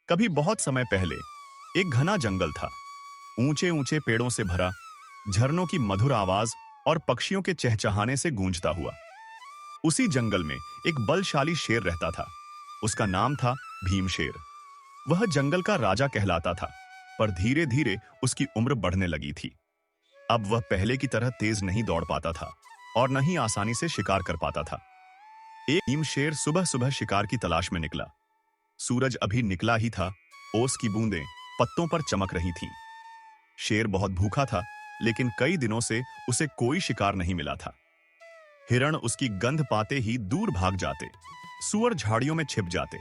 कभी बहुत समय पहले एक घना जंगल था। ऊंचे ऊंचे पेड़ों से भरा, झरनों की मधुर आवाज और पक्षियों के चहचहाने से गूंजता हुआ। उसी जंगल में एक बलशाली शेर रहता था। उसका नाम था भीमशेर। वह जंगल का राजा कहलाता था, पर धीरे धीरे उसकी उम्र बढ़ने लगी थी। अब वह पहले की तरह तेज नहीं दौड़ पाता था और न ही आसानी से शिकार कर पाता था। एक भीमशेर सुबह सुबह शिकार की तलाश में निकला। सूरज अभी निकला ही था। ओस की बूंदें पत्तों पर चमक रही थीं। शेर बहुत भूखा था, लेकिन कई दिनों से उसे कोई शिकार नहीं मिला था। हिरण उसकी गंध पाते ही दूर भाग जाते, सूअर झाड़ियों में छिप जाते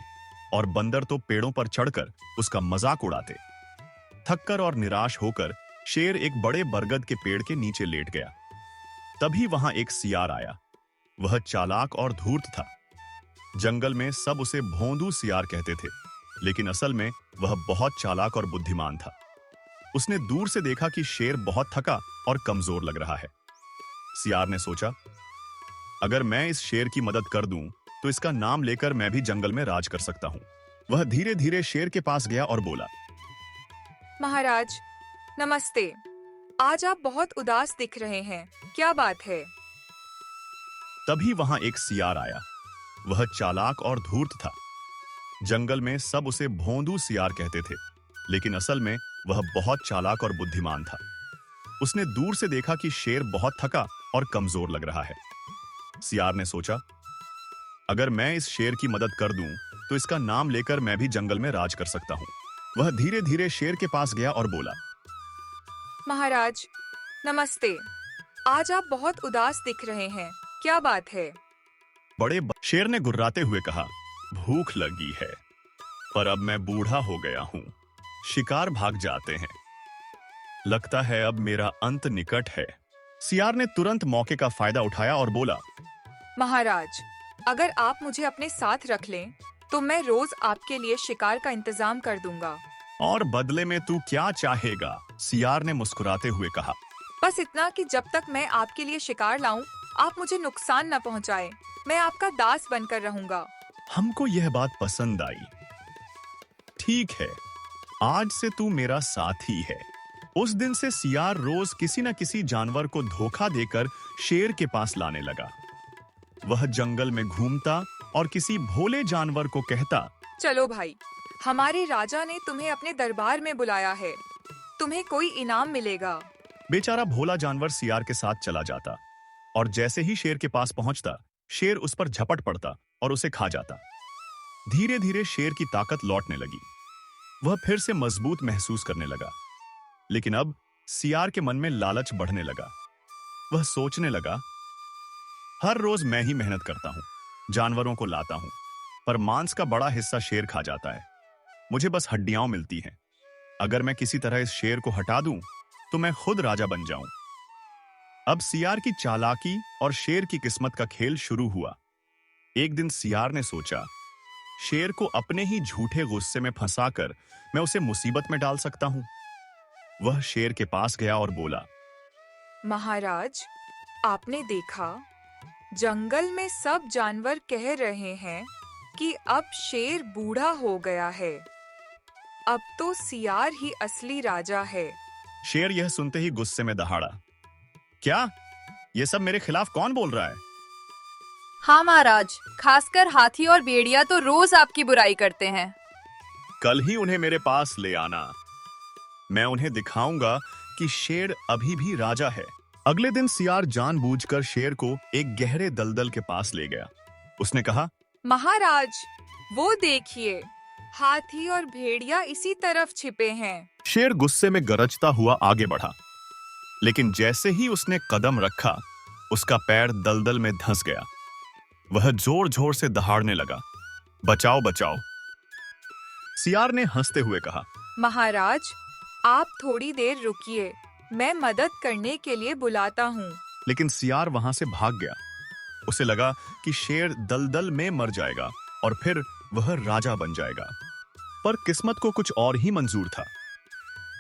और बंदर तो पेड़ों पर चढ़कर उसका मजाक उड़ाते। थककर और निराश होकर शेर एक बड़े बरगद के पेड़ के नीचे लेट गया। तभी वहां एक सियार आया। वह चालाक और धूर्त था। जंगल में सब उसे भोंदू सियार कहते थे, लेकिन असल में वह बहुत चालाक और बुद्धिमान था। उसने दूर से देखा कि शेर बहुत थका और कमजोर लग रहा है। सियार ने सोचा, अगर मैं इस शेर की मदद कर दूं, तो इसका नाम लेकर मैं भी जंगल में राज कर सकता हूं। वह धीरे धीरे शेर के पास गया और बोला, महाराज, नमस्ते। आज आप बहुत उदास दिख रहे हैं, क्या बात है? तभी वहां एक सियार आया। वह चालाक और धूर्त था। जंगल में सब उसे भोंदू सियार कहते थे, लेकिन असल में वह बहुत चालाक और बुद्धिमान था। उसने दूर से देखा कि शेर बहुत थका और कमजोर लग रहा है। सियार ने सोचा, अगर मैं इस शेर की मदद कर दूं, तो इसका नाम लेकर मैं भी जंगल में राज कर सकता हूं। वह धीरे धीरे शेर के पास गया और बोला, महाराज, नमस्ते। आज आप बहुत उदास दिख रहे हैं, क्या बात है? शेर ने गुर्राते हुए कहा, भूख लगी है, पर अब मैं बूढ़ा हो गया हूं। शिकार भाग जाते हैं। लगता है अब मेरा अंत निकट है। सियार ने तुरंत मौके का फायदा उठाया और बोला, महाराज, अगर आप मुझे अपने साथ रख लें, तो मैं रोज आपके लिए शिकार का इंतजाम कर दूंगा। और बदले में तू क्या चाहेगा? सियार ने मुस्कुराते हुए कहा, बस इतना कि जब तक मैं आपके लिए शिकार लाऊं, आप मुझे नुकसान न पहुंचाएं। मैं आपका दास बनकर रहूंगा। हमको यह बात पसंद आई। ठीक है, आज से तू मेरा साथी है। उस दिन से सियार रोज किसी न किसी जानवर को धोखा देकर शेर के पास लाने लगा। वह जंगल में घूमता और किसी भोले जानवर को कहता, चलो भाई, हमारे राजा ने तुम्हें अपने दरबार में बुलाया है। तुम्हें कोई इनाम मिलेगा। बेचारा भोला जानवर सियार के साथ चला जाता और जैसे ही शेर के पास पहुंचता, शेर उस पर झपट पड़ता और उसे खा जाता। धीरे धीरे शेर की ताकत लौटने लगी। वह फिर से मजबूत महसूस करने लगा। लेकिन अब सियार के मन में लालच बढ़ने लगा। वह सोचने लगा, हर रोज मैं ही मेहनत करता हूं, जानवरों को लाता हूं, पर मांस का बड़ा हिस्सा शेर खा जाता है। मुझे बस हड्डियां मिलती हैं। अगर मैं किसी तरह इस शेर को हटा दूं, तो मैं खुद राजा बन जाऊं। अब सियार की चालाकी और शेर की किस्मत का खेल शुरू हुआ। एक दिन सियार ने सोचा, शेर को अपने ही झूठे गुस्से में फंसाकर मैं उसे मुसीबत में डाल सकता हूं। वह शेर के पास गया और बोला, महाराज, आपने देखा, जंगल में सब जानवर कह रहे हैं कि अब शेर बूढ़ा हो गया है। अब तो सियार ही असली राजा है। शेर यह सुनते ही गुस्से में दहाड़ा, क्या? यह सब मेरे खिलाफ कौन बोल रहा है? हाँ महाराज, खासकर हाथी और भेड़िया तो रोज आपकी बुराई करते हैं। कल ही उन्हें मेरे पास ले आना। मैं उन्हें दिखाऊंगा कि शेर अभी भी राजा है। अगले दिन सियार जानबूझकर शेर को एक गहरे दलदल के पास ले गया। उसने कहा, महाराज, वो देखिए, हाथी और भेड़िया इसी तरफ छिपे हैं। शेर गुस्से में गरजता हुआ आगे बढ़ा, लेकिन जैसे ही उसने कदम रखा, उसका पैर दलदल में धंस गया। वह जोर जोर से दहाड़ने लगा, बचाओ बचाओ। सियार ने हंसते हुए कहा, महाराज, आप थोड़ी देर रुकिए, मैं मदद करने के लिए बुलाता हूँ। लेकिन सियार वहां से भाग गया। उसे लगा कि शेर दलदल में मर जाएगा और फिर वह राजा बन जाएगा। पर किस्मत को कुछ और ही मंजूर था।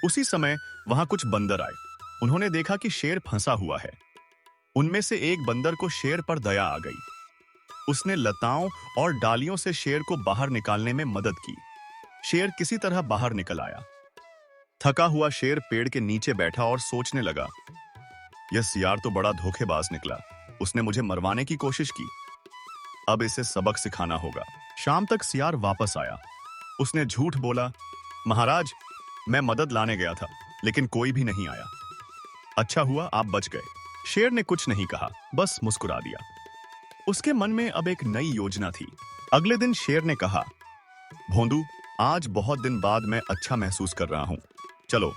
उसी समय वहां कुछ बंदर आए। उन्होंने देखा कि शेर फंसा हुआ है। उनमें से एक बंदर को शेर पर दया आ गई। उसने लताओं और डालियों से शेर को बाहर निकालने में मदद की। शेर किसी तरह बाहर निकल आया। थका हुआ शेर पेड़ के नीचे बैठा और सोचने लगा, यह सियार तो बड़ा धोखेबाज निकला। उसने मुझे मरवाने की कोशिश की। अब इसे सबक सिखाना होगा। शाम तक सियार वापस आया। उसने झूठ बोला, महाराज, मैं मदद लाने गया था, लेकिन कोई भी नहीं आया। अच्छा हुआ आप बच गए। शेर ने कुछ नहीं कहा, बस मुस्कुरा दिया। उसके मन में अब एक नई योजना थी। अगले दिन शेर ने कहा, भोंदू, आज बहुत दिन बाद मैं अच्छा महसूस कर रहा हूं। चलो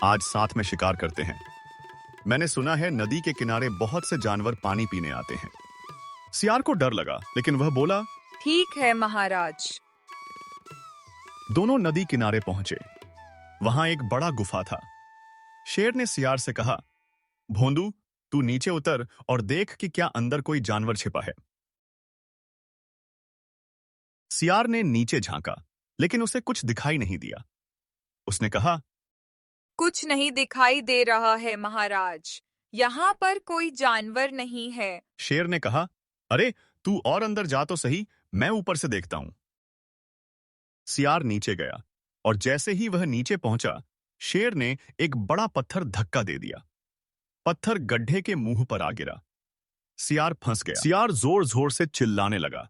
आज साथ में शिकार करते हैं। मैंने सुना है नदी के किनारे बहुत से जानवर पानी पीने आते हैं। सियार को डर लगा, लेकिन वह बोला, ठीक है महाराज। दोनों नदी किनारे पहुंचे। वहां एक बड़ा गुफा था। शेर ने सियार से कहा, भोंदू, तू नीचे उतर और देख कि क्या अंदर कोई जानवर छिपा है। सियार ने नीचे झांका, लेकिन उसे कुछ दिखाई नहीं दिया। उसने कहा, कुछ नहीं दिखाई दे रहा है महाराज। यहाँ पर कोई जानवर नहीं है। शेर ने कहा, अरे तू और अंदर जा तो सही, मैं ऊपर से देखता हूं। सियार नीचे गया और जैसे ही वह नीचे पहुंचा, शेर ने एक बड़ा पत्थर धक्का दे दिया। पत्थर गड्ढे के मुंह पर आ गिरा। सियार फंस गया। सियार जोर जोर से चिल्लाने लगा।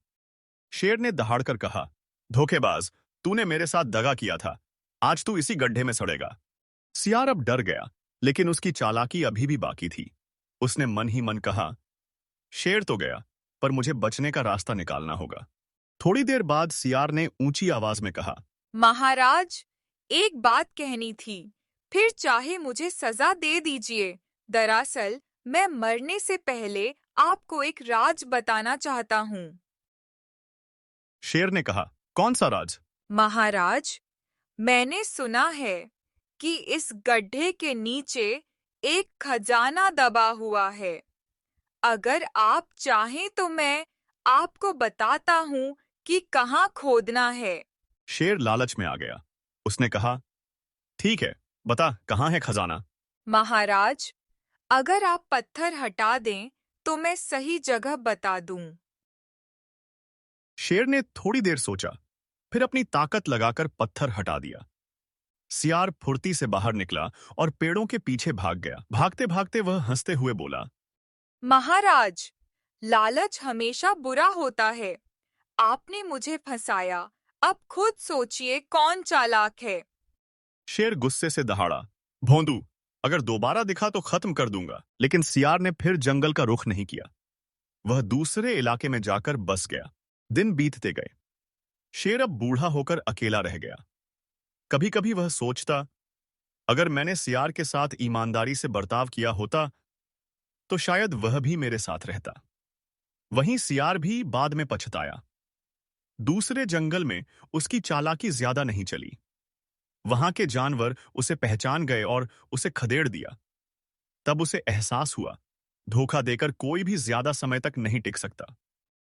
शेर ने दहाड़कर कहा, धोखेबाज, तूने मेरे साथ दगा किया था। आज तू इसी गड्ढे में सड़ेगा। सियार अब डर गया, लेकिन उसकी चालाकी अभी भी बाकी थी। उसने मन ही मन कहा, शेर तो गया, पर मुझे बचने का रास्ता निकालना होगा। थोड़ी देर बाद सियार ने ऊंची आवाज में कहा, महाराज, एक बात कहनी थी, फिर चाहे मुझे सजा दे दीजिए। दरअसल मैं मरने से पहले आपको एक राज बताना चाहता हूँ। शेर ने कहा, कौन सा राज? महाराज, मैंने सुना है कि इस गड्ढे के नीचे एक खजाना दबा हुआ है। अगर आप चाहें तो मैं आपको बताता हूँ कि कहाँ खोदना है। शेर लालच में आ गया। उसने कहा, ठीक है, बता कहाँ है खजाना। महाराज, अगर आप पत्थर हटा दें तो मैं सही जगह बता दूं। शेर ने थोड़ी देर सोचा, फिर अपनी ताकत लगाकर पत्थर हटा दिया। सियार फुर्ती से बाहर निकला और पेड़ों के पीछे भाग गया। भागते भागते वह हंसते हुए बोला, महाराज, लालच हमेशा बुरा होता है। आपने मुझे फंसाया। अब खुद सोचिए कौन चालाक है। शेर गुस्से से दहाड़ा, भोंदू, अगर दोबारा दिखा तो खत्म कर दूंगा। लेकिन सियार ने फिर जंगल का रुख नहीं किया। वह दूसरे इलाके में जाकर बस गया। दिन बीतते गए। शेर अब बूढ़ा होकर अकेला रह गया। कभी कभी वह सोचता, अगर मैंने सियार के साथ ईमानदारी से बर्ताव किया होता तो शायद वह भी मेरे साथ रहता। वहीं सियार भी बाद में पछताया। दूसरे जंगल में उसकी चालाकी ज्यादा नहीं चली। वहां के जानवर उसे पहचान गए और उसे खदेड़ दिया। तब उसे एहसास हुआ, धोखा देकर कोई भी ज्यादा समय तक नहीं टिक सकता।